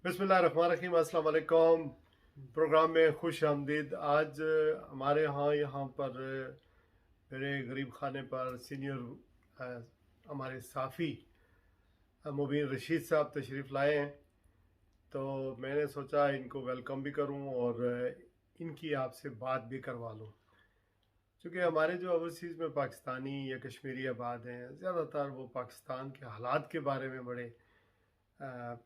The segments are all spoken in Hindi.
बिस्मिल्लाहिर्रहमानिर्रहीम, अस्सलाम वालेकुम। प्रोग्राम में खुश आमदीद। आज हमारे यहाँ पर मेरे गरीब खाने पर सीनियर हमारे साफ़ी मुबीन रशीद साहब तशरीफ़ लाए हैं, तो मैंने सोचा इनको वेलकम भी करूं और इनकी आपसे बात भी करवा लूं। क्योंकि हमारे जो ओवरसीज़ में पाकिस्तानी या कश्मीरी आबाद हैं, ज़्यादातर वो पाकिस्तान के हालात के बारे में बड़े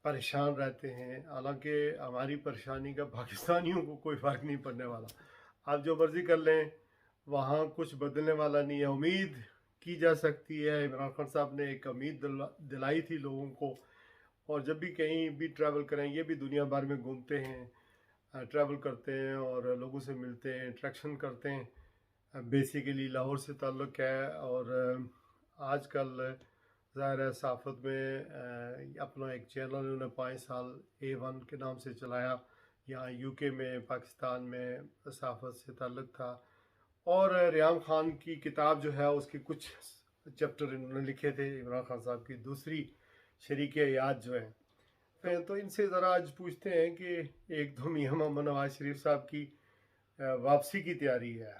परेशान रहते हैं। हालांकि हमारी परेशानी का पाकिस्तानियों को कोई फ़र्क नहीं पड़ने वाला। आप जो मर्ज़ी कर लें, वहाँ कुछ बदलने वाला नहीं है। उम्मीद की जा सकती है। इमरान खान साहब ने एक उम्मीद दिलाई थी लोगों को, और जब भी कहीं भी ट्रैवल करें, ये भी दुनिया भर में घूमते हैं, ट्रैवल करते हैं और लोगों से मिलते हैं, इंट्रैक्शन करते हैं। बेसिकली लाहौर से ताल्लुक़ है, और आजकल ज़ाहिर है सहाफ़त में अपना एक चैनल उन्होंने 5 साल A1 के नाम से चलाया। यहाँ यूके में, पाकिस्तान में सहाफ़त से ताल्लुक़ था। और रियाम खान की किताब जो है, उसके कुछ चैप्टर इन्होंने लिखे थे। इमरान खान साहब की दूसरी शरीक हयात जो है, तो इनसे ज़रा आज पूछते हैं कि एक तो मियां मोहम्मद नवाज शरीफ साहब की वापसी की तैयारी है,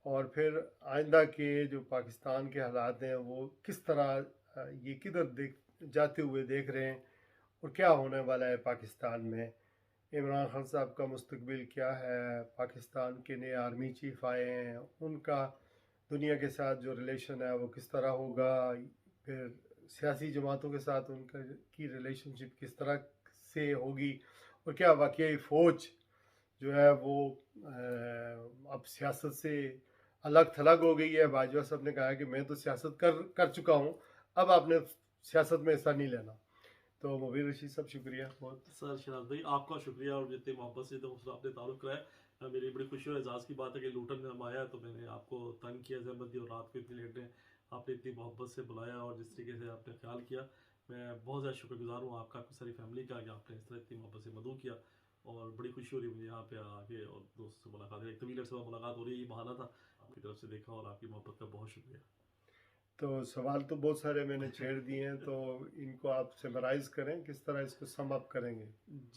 और फिर आइंदा के जो पाकिस्तान के हालात हैं वो किस तरह ये किधर देख जाते हुए देख रहे हैं, और क्या होने वाला है पाकिस्तान में। इमरान खान साहब का मुस्तकबिल क्या है, पाकिस्तान के नए आर्मी चीफ आए हैं, उनका दुनिया के साथ जो रिलेशन है वो किस तरह होगा, फिर सियासी जमातों के साथ उनका की रिलेशनशिप किस तरह से होगी, और क्या वाकई फ़ौज जो है वो अब सियासत से अलग थलग हो गई है। बाजवा साहब ने कहा कि मैं तो सियासत कर कर चुका हूँ, अब आपने सियासत में हिस्सा नहीं लेना। तो मुबीन रशीद साहब, शुक्रिया बहुत। सर शनाज भाई, आपका शुक्रिया और जितनी मोहब्बत से तो आपने तारुफ कराया। मेरी बड़ी खुशी और एजाज़ की बात है कि लूटन में हम आया तो मैंने आपको तंग किया, जहमत दी, और रात को इतनी लेट में आपने इतनी मोहब्बत से बुलाया और जिस तरीके से आपने ख्याल किया, मैं बहुत ज़्यादा शुक्रगुजार हूँ आपका, आपकी सारी फैमिली का, कि आपने इस तरह इतनी मोहब्बत से मदू किया। और बड़ी खुशी हो रही है मुझे यहाँ पे आके और दोस्त से मुलाकात, एक तवील से मुलाकात हो रही है, ये बहाना था आपकी तरफ से देखा, और आपकी मोहब्बत का बहुत शुक्रिया। तो सवाल तो बहुत सारे मैंने छेड़ दिए हैं, तो इनको आप समराइज करें, किस तरह इसको सम अप करेंगे।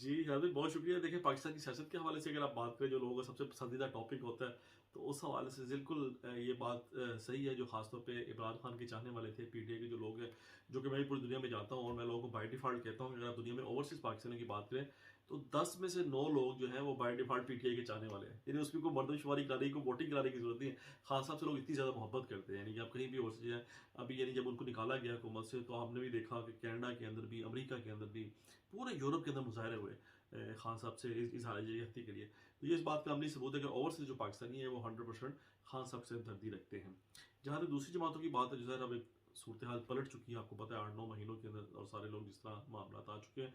जी हार्दिक, बहुत शुक्रिया। देखिए, पाकिस्तान की सियासत के हवाले से अगर आप बात करें, जो लोगों का सबसे पसंदीदा टॉपिक होता है, तो उस हवाले से बिल्कुल ये बात सही है, जो खासतौर पे इमरान खान के चाहने वाले थे, पीटीआई के जो लोग हैं, जो कि मैं भी पूरी दुनिया में जानता हूँ, और मैं लोगों को बाय डिफॉल्ट कहता हूँ कि अगर आप दुनिया में ओवरसीज पाकिस्तान की बात करें, तो 10 में से 9 लोग जो हैं वो बाय डिफॉल्ट पीटीआई के चाहने वाले हैं। यानी उसमें कोई मर्दमशुमारी कराने की, वोटिंग कराने की जरूरत नहीं है। खास साहब से लोग इतनी ज़्यादा मोहब्बत करते हैं, यानी कि आप कहीं भी ओवरसीज हैं, अभी यानी जब उनको निकाला गया हुकूमत से, तो हमने भी देखा कि कनाडा के अंदर भी, अमरीका के अंदर भी, पूरे यूरोप के अंदर मुजाहरे हुए खान साहब से इजहार यकती के लिए। तो ये इस बात का अमली सबूत है कि ओवर से जो पाकिस्तानी है वो 100% खान साहब से दर्दी रखते हैं। जहाँ तक दूसरी जमातों की बात है, जो सर अब एक सूरत हाल पलट चुकी है, आपको पता है 8-9 महीनों के अंदर, और सारे लोग जिस तरह मामला आ चुके हैं,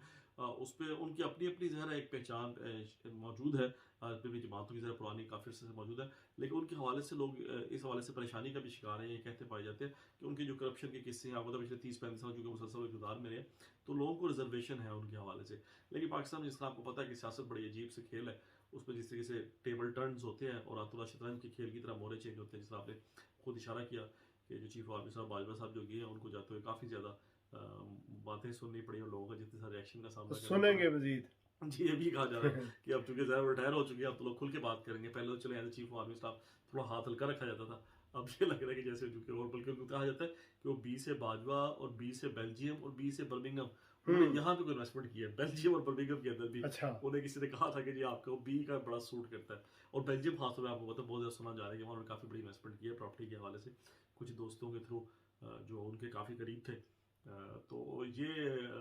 उस पर उनकी अपनी अपनी जहर एक पहचान मौजूद है। इस भी जमातों की जरा पुरानी काफ़ी से मौजूद है, लेकिन उनके हवाले से लोग इस हवाले से परेशानी का भी शिकार हैं। ये कहते पाए जाते हैं कि उनके जो करप्शन के किस्से हैं, आपको पिछले 30-35 साल जो कि मुसलसल इक़्तिदार में रहे, तो लोगों को रिजर्वेशन है उनके हवाले से। लेकिन पाकिस्तान में जिस तरह आपको पता है कि सियासत बड़ी अजीब से खेल है, उसमें जिस तरीके से टेबल टर्न्स होते हैं और आतुल्ला शतरंज के खेल की तरह मोहरे चेंज होते हैं, जिस तरह आपने खुद इशारा किया कि जो चीफ आर्मी साहब बाजवा साहब जो गए हैं, उनको जाते हुए काफ़ी ज़्यादा बातें सुननी पड़ी और लोगों का जितने सारे रिएक्शन का तो सामना करना पड़ा। सुनेंगे मजीद। जी, ये भी कहा जा रहा है कि अब चूंकि ज़्यादा रिटायर हो चुके हैं, अब तो लोग खुल के बात करेंगे। पहले तो चले एज चीफ आर्मी स्टाफ थोड़ा हाथ हल्का रखा जाता था, अब ये लग रहा है कि जैसे चूंकि, और बल्कि उनको कहा जाता है कि वो बी से बाजवा और बी से बेल्जियम और बी से बर्मिंगम, उन्होंने हम्म। यहाँ पे कोई इन्वेस्टमेंट किया है बेल्जियम और बर्मिंगम के अंदर भी। अच्छा। उन्हें किसी ने कहा था कि जी आपको बी का बड़ा सूट करता है, और बेल्जियम खासतौर पर आपको पता है बहुत ज़्यादा सुना जा रहा है कि वहाँ उन्होंने काफ़ी बड़ी इन्वेस्टमेंट की है प्रॉपर्टी के हवाले से, कुछ दोस्तों के थ्रू जो उनके काफ़ी करीब थे। तो ये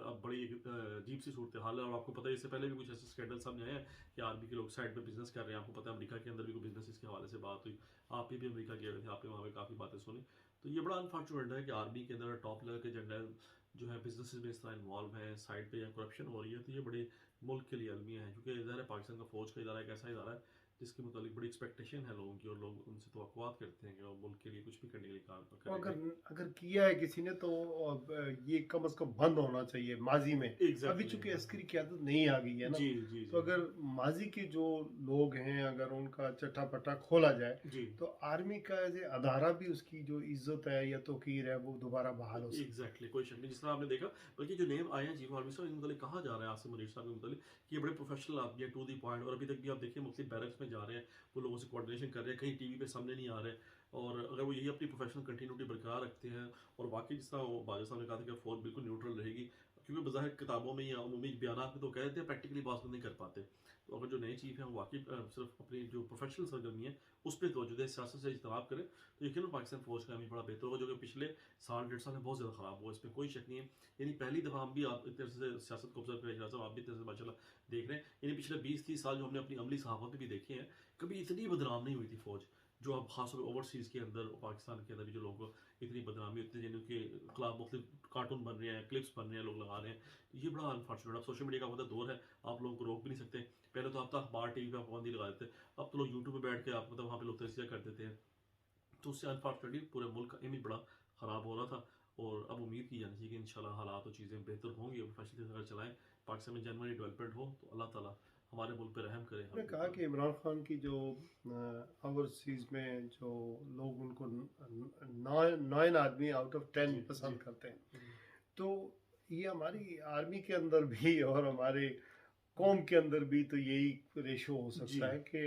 अब बड़ी अजीब सी सूरत हाल है, और आपको पता है इससे पहले भी कुछ ऐसे स्कैंडल सामने आए हैं कि आर्मी के लोग साइड पे बिजनेस कर रहे हैं। आपको पता है अमेरिका के अंदर भी कोई बिजनेस इसके हवाले से बात हुई, आप भी अमेरिका गए हुए थे, आपने वहाँ पे काफ़ी बातें सुनी। तो ये बड़ा अनफॉर्चुनेट है कि आर्मी के अंदर टॉप लेवल के जनरल जो है बिजनेस में इस तरह इन्वॉल्व है, साइड पे या करप्शन हो रही है, तो ये बड़े मुल्क के लिए अलमिया है, क्योंकि इधर है पाकिस्तान का फौज का इदारा एक ऐसा इदारा है जिसके मुताबिक बड़ी एक्सपेक्टेशन है लोगों की, और लोग उनसे तवक्कुआत करते हैं कि वो मुल्क के लिए कुछ भी करने के लिए काम तो करेंगे। अगर अगर किया है किसी ने तो ये कम से कम बंद होना चाहिए माजी में। अभी एग्जैक्टली। चूंकि अस्करी क़यादत नहीं आ गई है ना, जी जी तो जी अगर माजी के जो लोग हैं अगर उनका चट्टा पट्टा खोला जाए जी। तो आर्मी का एज ए अदारा भी उसकी जो इज्जत है या तौकीर है वो दोबारा बहाल हो सकती है। एग्जैक्टली, कोई शक नहीं, जिस तरह आपने देखा, बल्कि जो नेम आए हैं चीफ आर्मी साहब, इन मतलब कहा जा रहा है आसिम मुनीर साहब के मतलब कि ये बड़े प्रोफेशनल आदमी है, टू दी पॉइंट, और अभी तक भी आप देखिए मुख्तलिफ बैरक्स में जा रहे हैं, वो लोगों से कोऑर्डिनेशन कर रहे हैं, कहीं टीवी पे सामने नहीं आ रहे। और अगर वो यही अपनी प्रोफेशनल कंटिन्यूटी बरकरार रखते हैं, और वाकई जिस तरह वो बाजा साहब ने कहा था कि फौज बिल्कुल न्यूट्रल रहेगी, क्योंकि बज़ाहिर किताबों में या उमूमी बयान में तो कह देते हैं, प्रैक्टिकली बात नहीं कर पाते। तो अगर जो नए चीफ हैं वो वाकई सिर्फ अपनी जो प्रोफेशनल सरगर्मी है उस पर तवज्जो दें, सियासत से इज्तनाब करें, तो यकीन पाकिस्तान फौज का अभी बड़ा बेहतर होगा, जो कि पिछले साल 1.5 साल में बहुत ज़्यादा ख़राब हुआ, इसमें कोई शक नहीं है। यानी पहली दफ़ा हम भी आप एक तरह से सियासत को ऑब्जर्व करें, इजलास साहब आप भी एक तरह से माशाल्लाह देख रहे हैं, यानी पिछले 20-30 साल जो हमने अपनी अमली सहाफ़त में भी देखे हैं, कभी इतनी बदनाम नहीं हुई थी फ़ौज, जो अब खासतौर पर ओवरसीज़ के अंदर पाकिस्तान के अंदर भी जो लोग इतनी बदनामी होती है, जिनके खिलाफ मुख्तलिफ कार्टून बन रहे हैं, क्लिप्स बन रहे हैं, लोग लगा रहे हैं, ये बड़ा अनफॉर्चुनेट। अब सोशल मीडिया का मतलब दौर है, आप लोगों को रोक भी नहीं सकते। पहले तो आप तो अखबार टीवी पे पाबंदी लगा देते, अब तो लोग यूट्यूब पे बैठ के आप मतलब वहाँ पे लोग तजिया कर देते हैं, तो उससे अनफॉर्चुनेटली पूरे मुल्क का इमेज बड़ा ख़राब हो रहा था। और अब उम्मीद की जानी चाहिए कि इंशाल्लाह हालात और चीज़ें बेहतर होंगी, और प्रोफेशनली अगर चलाएं, पाकिस्तान में जेन्युइन डेवलपमेंट हो, तो अल्लाह ताला हमारे मुल्क पे रहम करे, आपने हम कहा कि इमरान खान की जो ओवरसीज में जो लोग उनको 9 आदमी आउट ऑफ 10 जी जी पसंद करते हैं, तो ये हमारी आर्मी के अंदर भी और हमारे कौम के अंदर भी तो यही रेशो हो जी सकता है कि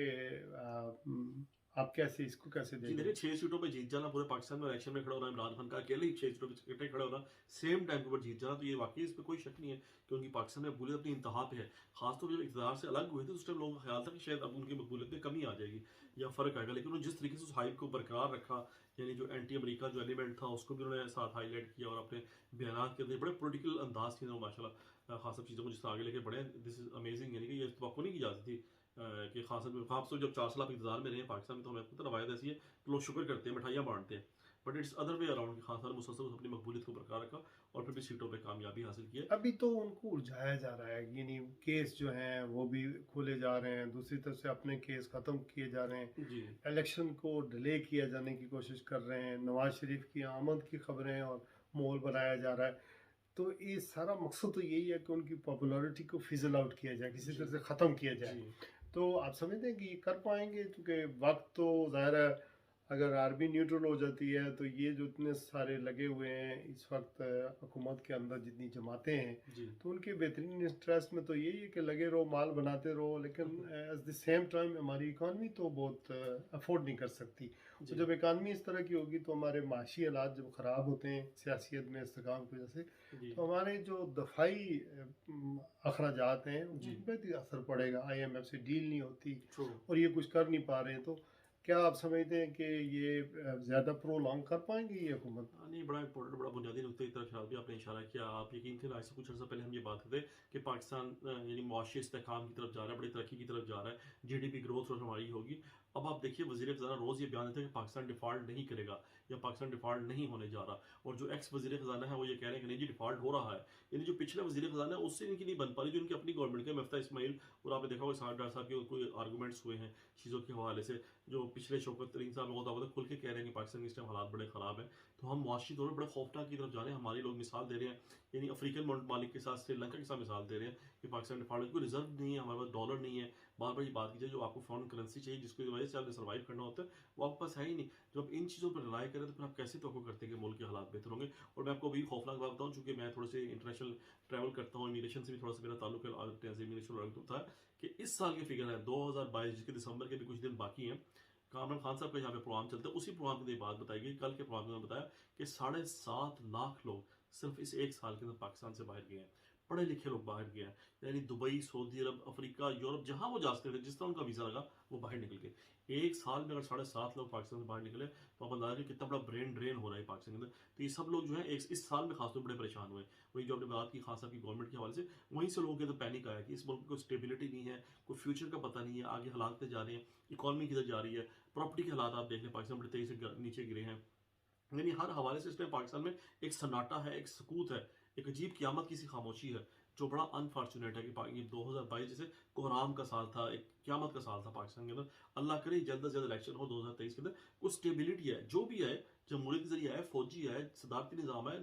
आप कैसे इसको कैसे जी। देखें। देखिए 6 सीटों पे जीत जाना पूरे पाकिस्तान में, इलेक्शन में खड़ा होना, इमरान खान का अकेले ही 6 सीटों पे इकट्ठे खड़ा होना, सेम टाइम के ऊपर जीत जाना, तो ये वाकई इस पर कोई शक नहीं है कि उनकी पाकिस्तान में मकबूलियत अपनी इंतहा पे है। खासतौर पर जब इकतदार से अलग हुए थे, उस टाइम लोगों का ख्याल था कि शायद अब उनकी मकबूलियत में कमी आ जाएगी या फ़र्क आएगा, लेकिन उन्होंने जिस तरीके से उस हाइप को बरकरार रखा, यानी जो एंटी अमेरिका जो एलिमेंट था उसको भी उन्होंने साथ हाईलाइट किया, और अपने बयान के अंदर बड़े पोलिटिकल अंदाज के माशाल्लाह खास सब चीज़ों को जिस तरह आगे लेके बढ़े, दिस इज़ अमेजिंग। यानी कि ये तो नहीं की जाती थी कि खास तो जब 4 साल आप इंतजार में रहे पाकिस्तान में, तो हमें पता रवायत ऐसी है कि लोग शुक्र करते हैं, मिठाइयाँ बांटते हैं, but it's other way around कि खान साहब ने मुसलसल अपनी मकबूलियत को बरकरार रखा, और फिर भी सीटों पे कामयाबी हासिल की है। अभी तो उनको उलझाया जा रहा है, यानी केस जो हैं वो भी खोले जा रहे हैं, दूसरी तरफ से अपने केस ख़त्म किए जा रहे हैं, जी इलेक्शन को डिले किया जाने की कोशिश कर रहे हैं, नवाज शरीफ की आमद की खबरें और माहौल बनाया जा रहा है। तो ये सारा मकसद तो यही है कि उनकी पॉपुलैरिटी को फिजल आउट किया जाए, किसी जी तरह से ख़त्म किया जाए। जी तो आप समझते हैं कि ये कर पाएंगे, क्योंकि वक्त तो ज़ाहिर है अगर आर्मी न्यूट्रल हो जाती है तो ये जो इतने सारे लगे हुए हैं इस वक्त हुकूमत के अंदर जितनी जमातें हैं, जी तो उनके बेहतरीन इंटरेस्ट में तो यही है कि लगे रहो, माल बनाते रहो, लेकिन एट द सेम टाइम हमारी इकानमी तो बहुत अफोर्ड नहीं कर सकती। तो जी जब इकानमी इस तरह की होगी तो हमारे माशी हालात जब ख़राब होते हैं सियासियत में इस्तेकाम की वजह से, जी तो हमारे जो दफाई अखराजात हैं उन जी पर भी असर पड़ेगा। IMF से डील नहीं होती ट्रू। और ये कुछ कर नहीं पा रहे हैं, तो क्या आप समझते हैं कि ये ज़्यादा प्रोलॉन्ग कर पाएंगे ये हुकूमत। नहीं, बड़ा इंपॉर्टेंट, बड़ा बुनियादी नुकते की तरफ शायद भी आपने इशारा किया। आप यकीन थे आज से कुछ अर्सा पहले हम ये बात करते कि पाकिस्तान यानी मुआशी इस्तेहकाम की तरफ जा रहा है, बड़ी तरक्की की तरफ जा रहा है, GDP ग्रोथ और हमारी होगी। अब आप देखिए वज़ीर ख़ज़ाना रोज़ ये बयान देते हैं कि पाकिस्तान डिफ़ॉल्ट नहीं करेगा या पाकिस्तान डिफ़ॉल्ट नहीं होने जा रहा, और जो एक्स वज़ीर ख़ज़ाना है वो ये कह रहे हैं कि नहीं जी डिफ़ॉल्ट हो रहा है। यानी जो पिछले वज़ीर ख़ज़ाना है उससे इनकी नहीं बन पा रही, जो इनकी अपनी गवर्नमेंट के मफ्ता इस्माइल, और आपने देखा होगा साठ डार साहब के कोई आर्गूमेंट्स हुए हैं चीज़ों के हवाले से, जो पिछले शौकत तरीन साहब होता खुल के कह रहे हैं कि पाकिस्तान के इस टाइम हालात बड़े ख़राब हैं। तो हम मुआशी तौर पर बड़े खौफनाक की तरफ जा रहे हैं, हमारे लोग मिसाल दे रहे हैं, यानी अफ्रीकन मालिक के साथ श्रीलंका के साथ मिसाल दे रहे हैं कि पाकिस्तान डिफॉल्ट, कोई रिजर्व नहीं है हमारे पास, डॉलर नहीं है, बार बार ये बात की जाए, जो आपको फॉरेन करेंसी चाहिए जिसकी वजह से आपने सर्वाइव करना होता है, वो आपके पास है ही नहीं। जब इन चीज़ों पर रिलाई करें तो फिर आप कैसे तो करते हैं कि मुल्क के हालात बेहतर होंगे। और मैं आपको अभी खौफनाक बात बताऊँ, चूँकि मैं थोड़े से इंटरनेशनल ट्रैवल करता हूँ, इमिग्रेशन से भी थोड़ा सा मेरा ताल्लुक है, इमिग्रेशन होता है कि इस साल के फिगर है 2022 जिसके दिसंबर के भी कुछ दिन बाकी हैं, कामरान खान साहब का यहाँ पे प्रोग्राम चलता है, उसी प्रोग्राम की बात बताई गई, कल के प्रोग्राम में बताया कि 7.5 लाख लोग सिर्फ इस एक साल के अंदर पाकिस्तान से बाहर गए हैं, पढ़े लिखे लोग बाहर गए हैं, यानी दुबई, सऊदी अरब, अफ्रीका, यूरोप, जहां वो जा सकते थे, जिस तरह उनका वीज़ा लगा वो बाहर निकल गए। एक साल में अगर 7.5 लोग पाकिस्तान से बाहर निकले, तो आप अंदाजा करिए कितना बड़ा ब्रेन ड्रेन हो रहा है पाकिस्तान के अंदर। तो ये सब लोग जो है इस साल में खासतौर पर बड़े परेशान हुए। वही जो आपने बात की खास आपकी गवर्नमेंट के हवाले से, वहीं से लोगों के अंदर पैनिक आया कि इस मुल्क में कोई स्टेबिलिटी नहीं है, कोई फ्यूचर का पता नहीं है, आगे हालात पे जा रहे हैं, इकॉनमी किधर जा रही है, प्रॉपर्टी के हालात आप देख लें पाकिस्तान बड़े तेजी से नीचे गिरे हैं। यानी हर हवाले से इसमें पाकिस्तान में एक सन्नाटा है, एक सकूत है, एक अजीब क़यामत की सी खामोशी है, जो बड़ा अनफॉर्चुनेट है कि ये 2022 जैसे कोहराम का साल था, एक क़यामत का साल था पाकिस्तान के अंदर। अल्लाह करे जल्द से जल्द इलेक्शन हो 2023 के अंदर, कुछ स्टेबिलिटी है, जो भी है, जमहूरियत के ज़रिए है, फ़ौजी है, सदारती निज़ाम है,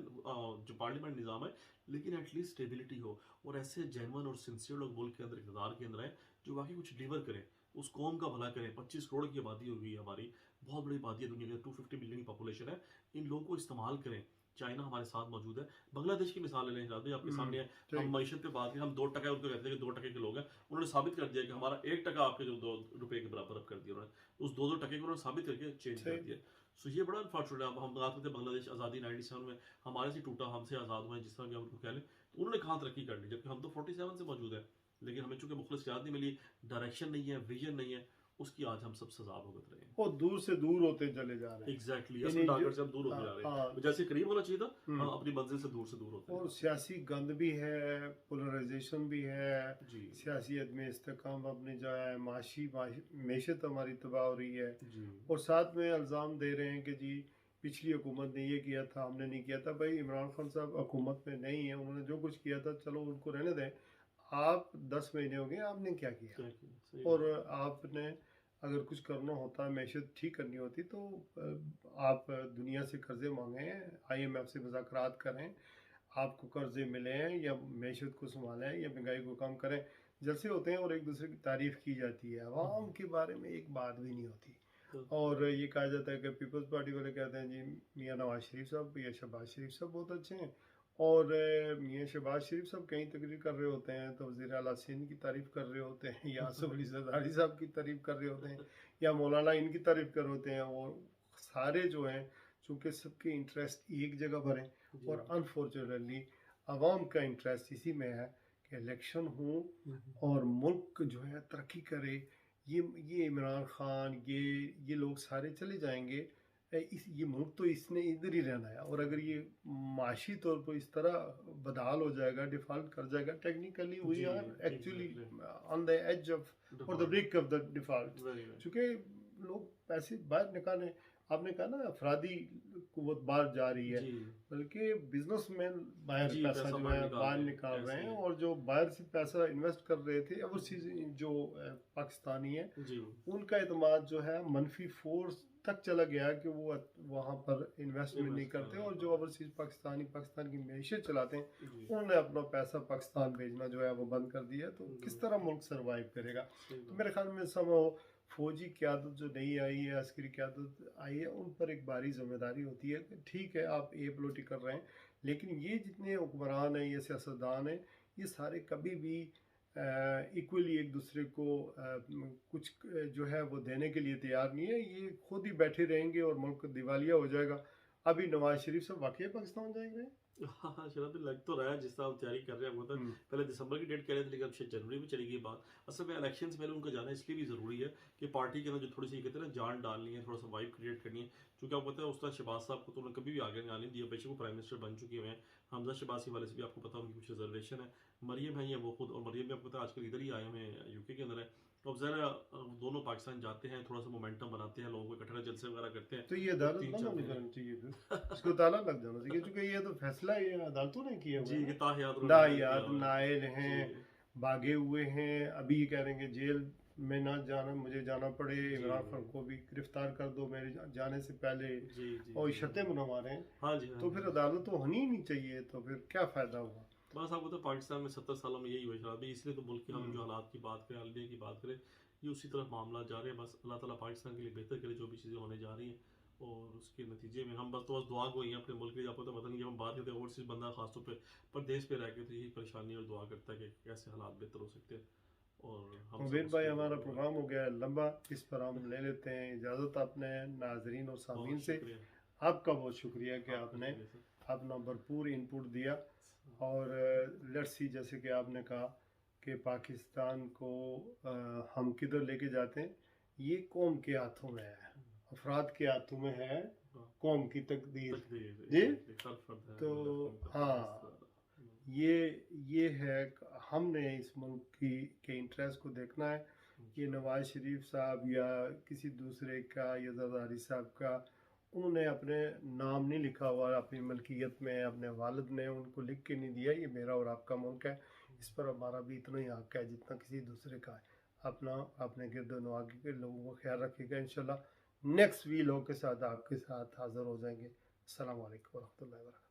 जो पार्लियामेंट निज़ाम है, लेकिन एटलीस्ट स्टेबिलिटी हो और ऐसे जेन्युइन और सिंसियर लोग मुल्क के अंदर इक़्तिदार के अंदर हैं जो वाक़ई कुछ डिलीवर करें, उस कौम का भला करें। 25 करोड़ की आबादी हो गई है हमारी, बहुत बड़ी आबादी है, दुनिया की 250 मिलियन की पॉपुलेशन है। इन लोगों को इस्तेमाल करें। चाइना हमारे साथ मौजूद है, बांग्लादेश की मिसाल ले लें हिराज भाई, आपके सामने है। हम ठीक। मईशत पे बात करें, हम 2% उनको कहते हैं कि 2% के लोग हैं, उन्होंने साबित कर दिया कि हमारा 1% आपके जो 2 रुपए के बराबर अब कर दिया उन्होंने, उस 2-2 टके को उन्होंने साबित करके चेंज कर ठीक। दिया। सो ये बड़ा अनफॉर्चुनेट है। अब हम बात करते हैं बांग्लादेश आज़ादी 97 में हमारे से टूटा, हमसे आज़ाद हुए, जिस तरह भी आप उनको कह लें, तो उन्होंने कहाँ तरक्की कर ली, जबकि हम तो 47 से मौजूद है। लेकिन हमें चूंकि मुखलिस याद नहीं मिली, डायरेक्शन नहीं है, विजन नहीं है, उसकी आज हम सब सजा भुगत रहे हैं। वो दूर से दूर होते चले जा रहे हैं। एग्जैक्टली, यानी असल जो टारगेट से हम दूर होते जा रहे हैं। हाँ, जैसे करीब होना चाहिए था, हम्म, हम अपनी मंजिल से दूर होते और हैं। सियासी गंद भी है, पोलराइजेशन भी है, जी सियासियत में इस्तेकाम अपनी जाए, मैशत हमारी तबाह हो रही है। जी और साथ में इल्ज़ाम दे रहे हैं कि जी पिछली हुकूमत ने ये किया था, हमने नहीं किया था। भाई इमरान खान साहब हुकूमत में नहीं है, उन्होंने जो कुछ किया था चलो उनको रहने दें। आप 10 महीने हो गए, आपने क्या किया? क्या किया, सही और बात आपने अगर कुछ करना होता, मैशत ठीक करनी होती तो आप दुनिया से कर्जे मांगें, IMF से मुज़ाकरात करें, आपको कर्जे मिले हैं या मैशत को संभालें या महंगाई को कम करें। जलसे होते हैं और एक दूसरे की तारीफ़ की जाती है, अवाम के बारे में एक बात भी नहीं होती। तो और ये कहा जाता है कि पीपल्स पार्टी वाले कहते हैं जी मियाँ नवाज शरीफ साहब या शहबाज शरीफ साहब बहुत अच्छे हैं, और मियाँ शहबाज शरीफ साहब कहीं तकरीर कर रहे होते हैं तो वज़ीर आला सिंध की तारीफ़ कर रहे होते हैं, या आसफ अली ज़रदारी साहब की तारीफ़ कर रहे होते हैं, या मौलाना इनकी तारीफ़ कर रहे होते हैं। और सारे जो हैं चूँकि सबके इंटरेस्ट एक जगह पर हैं, जी और अनफॉर्चुनेटली आवाम का इंटरेस्ट इसी में है कि इलेक्शन हो और मुल्क जो है तरक्की करे। ये इमरान खान ये लोग सारे चले जाएंगे, ये मुल्क तो इसने इधर ही रहना है। और अगर ये माशी तौर पर इस तरह बदहाल हो जाएगा, डिफ़ॉल्ट कर जाएगा, टेक्निकली वी जी are actually exactly, on the edge of और the brink of the default. Very very चूँकि लोग पैसे बाहर निकालें, आपने कहा ना अफरादी कुव्वत बाहर जा रही है, जी बल्कि बिजनेसमैन बाहर जी, पैसा पैसा जो बाहर है निकाल बाहर रहे हैं, निकाल रहे ऐसे हैं। ही और जो बाहर से पैसा इन्वेस्ट कर रहे थे ओवरसीज जो पाकिस्तानी है, जी उनका एतमाद जो है मनफी फोर्स तक चला गया कि वो वहाँ पर इन्वेस्टमेंट नहीं इन्वेस्ट कर करते। रहे और हैं, जो ओवरसीज पाकिस्तान की मैशत चलाते हैं, जी उन्होंने अपना पैसा पाकिस्तान भेजना जो है वो बंद कर दिया। तो किस तरह मुल्क सर्वाइव करेगा? सही तो बात मेरे ख्याल में समो फौजी क़यादत जो नई आई है, अस्करी क़यादत आई है, उन पर एक भारी जिम्मेदारी होती है कि ठीक है आप पलोटी कर रहे हैं, लेकिन ये जितने हुक्मरान हैं, ये सियासतदान हैं, ये सारे कभी भी इक्वली एक दूसरे को कुछ जो है वो देने के लिए तैयार नहीं है। ये खुद ही बैठे रहेंगे और मुल्क दिवालिया हो जाएगा। अभी नवाज शरीफ साहब वाकई पाकिस्तान जाएंगे? हाँ हाँ, शराब भी लग तो रहा है, जिस तरह आप तैयारी कर रहे हैं। वो तो हम्म, पहले दिसंबर की डेट कह रहे थे, लेकिन अब शायद जनवरी में चली गई बात। असल में इलेक्शन से पहले उनका जाना इसलिए भी ज़रूरी है कि पार्टी के अंदर जो थोड़ी सी कहते हैं ना जान डालनी है, थोड़ा सा वाइब क्रिएट करनी है। क्योंकि आपको पता है उस्ताद शहबाज साहब को तो उन्होंने कभी भी आगे नहीं आने दिया, बेशक वो प्राइम मिनिस्टर बन चुके हुए हैं। हमजा शहबाज के वाले से भी आपको पता उनकी कुछ रिजर्वेशन है। मरियम है, या वो खुद, और मरियम भी आपको पता है आजकल इधर ही आए हुए हैं, यूके के अंदर है। तो अब ज़रा दोनों पाकिस्तान जाते हैं, थोड़ा सा मोमेंटम बनाते हैं, लोगों को इकट्ठा जलसे वगैरह करते हैं, तो ये तो अदालत 3-4 बंद नहीं महीने करनी चाहिए, फिर इसको ताला लग जाना चाहिए, क्योंकि ये तो फैसला ये अदालतों ने किया हुआ जी है कि ना। ताहियात उन्होंने नहीं किया नायाद हुआ है। नायल हैं, जी भागे हुए हैं, अभी ये कह रहे हैं कि जेल में ना जाना, मुझे जाना पड़े, जी इमरान खान को भी गिरफ्तार कर दो मेरे जाने से पहले, जी जी और जी शर्तें बनवा रहे हैं। हाँ जी हाँ तो जी फिर हाँ। अदालत तो होनी ही नहीं चाहिए, तो फिर क्या फ़ायदा हुआ? बस आपको तो पाकिस्तान में 70 सालों में यही हुआ शराबी, इसलिए तो मुल्क के हम हम्म, जो हालात की बात करें, अलबिया की बात करें, ये उसी तरफ मामला जा रहे हैं। बस अल्लाह ताला पाकिस्तान के लिए बेहतर करे जो भी चीज़ें होने जा रही हैं, और उसके नतीजे में हम बस दुआ को ही अपने मुल्क के लिए। आपको तो पता नहीं, जब हम बात करते हैं ओवरसीज बंदा खासतौर पर परदेश पे रह के, तो यही परेशानी और दुआ करता है कि कैसे हालात बेहतर हो सकते हैं, और हम सब मुबीर भाई उसके हमारा लिए दुआ। प्रोग्राम हो गया है लंबा, इस पर हम ले लेते हैं इजाज़त अपने नाजरीन और सामीन बहुत से। शुक्रिया, आपका बहुत शुक्रिया कि आपका आपने शुक्रिया सर। अपना भरपूर इनपुट दिया। और लेट्स सी, जैसे कि आपने कहा कि पाकिस्तान को हम किधर लेके जाते हैं, ये कौम के हाथों में है, अफराद के हाथों में है, कौम की तकदीर। तकदीर जी, एग्जैक्टली, फर्द है, तो मतलब हाँ, ये है हमने इस मुल्क के इंटरेस्ट को देखना है। ये नवाज शरीफ साहब या किसी दूसरे का या जरदारी साहब का, उन्होंने अपने नाम नहीं लिखा हुआ अपनी मलकियत में, अपने वालिद ने उनको लिख के नहीं दिया ये मेरा और आपका मुल्क है। इस पर हमारा भी इतना ही हक है जितना किसी दूसरे का है। अपना अपने गिरद नवागे के लोगों का ख्याल रखिएगा। इंशाल्लाह नेक्स्ट वीलॉग के साथ आपके साथ हाज़िर हो जाएंगे। अस्सलाम वालेकुम वरहमतुल्लाहि वबरकातुहू।